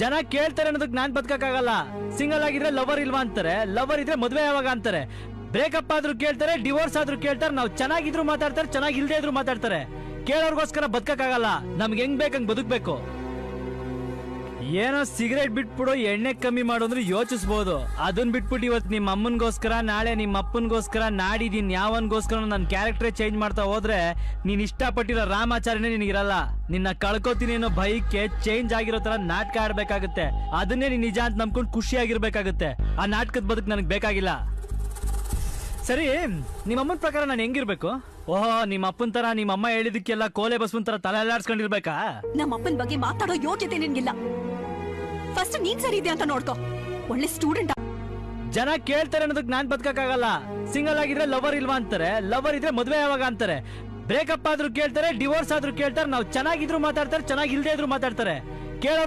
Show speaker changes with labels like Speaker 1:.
Speaker 1: ಜನ ಕೇಳ್ತಾರೆ ಅನ್ನೋದಕ್ಕೆ ನಾನ್ ಬದುಕಕ್ಕಾಗಲ್ಲ. ಸಿಂಗಲ್ ಆಗಿದ್ರೆ ಲವರ್ ಇಲ್ವಾ ಅಂತಾರೆ, ಲವರ್ ಇದ್ರೆ ಮದ್ವೆ ಯಾವಾಗ ಅಂತಾರೆ, ಬ್ರೇಕಪ್ ಆದ್ರೂ ಕೇಳ್ತಾರೆ, ಡಿವೋರ್ಸ್ ಆದ್ರೂ ಕೇಳ್ತಾರೆ, ನಾವು ಚೆನ್ನಾಗಿದ್ರು ಮಾತಾಡ್ತಾರೆ, ಚೆನ್ನಾಗಿಲ್ದೇ ಇದ್ರು ಮಾತಾಡ್ತಾರೆ. ಕೇಳೋರ್ಗೋಸ್ಕರ ಬದುಕಕ್ಕಾಗಲ್ಲ, ನಮ್ಗೆ ಹೆಂಗ್ ಬೇಕಂಗ್ ಬದುಕ್ಬೇಕು. ಏನೋ ಸಿಗರೇಟ್ ಬಿಟ್ಬಿಡು, ಎಣ್ಣೆ ಕಮ್ಮಿ ಮಾಡು ಅಂದ್ರೆ ಯೋಚಿಸ್ಬೋದು. ಅದನ್ ಬಿಟ್ಬಿಟ್ಟು ಇವತ್ತು ನಿಮ್ಮ ಅಮ್ಮನ್ಗೋಸ್ಕರ, ನಾಳೆ ನಿಮ್ಮ ಅಪ್ಪನ್ಗೋಸ್ಕರ, ನಾಡಿದೀನ್ ಯಾವನ್ಗೋಸ್ಕರ ನನ್ನ ಕ್ಯಾರೆಕ್ಟರ್ ಚೇಂಜ್ ಮಾಡ್ತಾ ಹೋದ್ರೆ ನೀನ್ ಇಷ್ಟಪಟ್ಟಿರೋ ರಾಮಾಚಾರ್ಯನೇ ನಿನಗಿರಲ್ಲ. ನಿನ್ನ ಕಳ್ಕೊತೀನಿ ಅನ್ನೋ ಭಯಕ್ಕೆ ಚೇಂಜ್ ಆಗಿರೋ ತರ ನಾಟಕ ಆಡ್ಬೇಕಾಗುತ್ತೆ. ಅದನ್ನೇ ನೀನ್ ನಿಜ ಅಂತ ನಂಬ್ಕೊಂಡು ಖುಷಿಯಾಗಿರ್ಬೇಕಾಗುತ್ತೆ. ಆ ನಾಟಕದ ಬದುಕು ನನಗೆ ಬೇಕಾಗಿಲ್ಲ. ಸರಿ, ನಿಮ್ಮ ಅಮ್ಮನ ಪ್ರಕಾರ ನಾನು ಹೆಂಗಿರ್ಬೇಕು? ಓಹೋ, ನಿಮ್ಮ ಅಪ್ಪನ ತರ ನಿಮ್ಮ ಅಮ್ಮ ಹೇಳಿದಕ್ಕೆಲ್ಲ ಕೋಲೆ ಬಸ್ವನ್ ತರ ತಲೆ ಅಲ್ಲಾಡ್ಸ್ಕೊಂಡಿರ್ಬೇಕಾ?
Speaker 2: ನಮ್ಮ ಅಪ್ಪನ ಬಗ್ಗೆ ಮಾತಾಡೋ ಯೋಗ್ಯತೆ ನಿನ್ಗಿಲ್ಲ. ಫಸ್ಟ್ ನೀನ್ ಸರಿ ಇದೆ ಅಂತ ನೋಡ್ಕೋ. ಒಳ್ಳೆ ಸ್ಟೂಡೆಂಟ್.
Speaker 1: ಜನ ಕೇಳ್ತಾರೆ ಅನ್ನೋದಕ್ಕೆ ನಾನ್ ಬದುಕಕ್ಕಾಗಲ್ಲ. ಸಿಂಗಲ್ ಆಗಿದ್ರೆ ಲವರ್ ಇಲ್ವಾ ಅಂತಾರೆ, ಲವರ್ ಇದ್ರೆ ಮದ್ವೆ ಯಾವಾಗ ಅಂತಾರೆ, ಬ್ರೇಕಪ್ ಆದ್ರೂ ಕೇಳ್ತಾರೆ, ಡಿವೋರ್ಸ್ ಆದ್ರೂ ಕೇಳ್ತಾರೆ, ನಾವು ಚೆನ್ನಾಗಿದ್ರು ಮಾತಾಡ್ತಾರೆ, ಚೆನ್ನಾಗಿಲ್ದೇ ಇದ್ರು ಮಾತಾಡ್ತಾರೆ. ಕೇಳೋ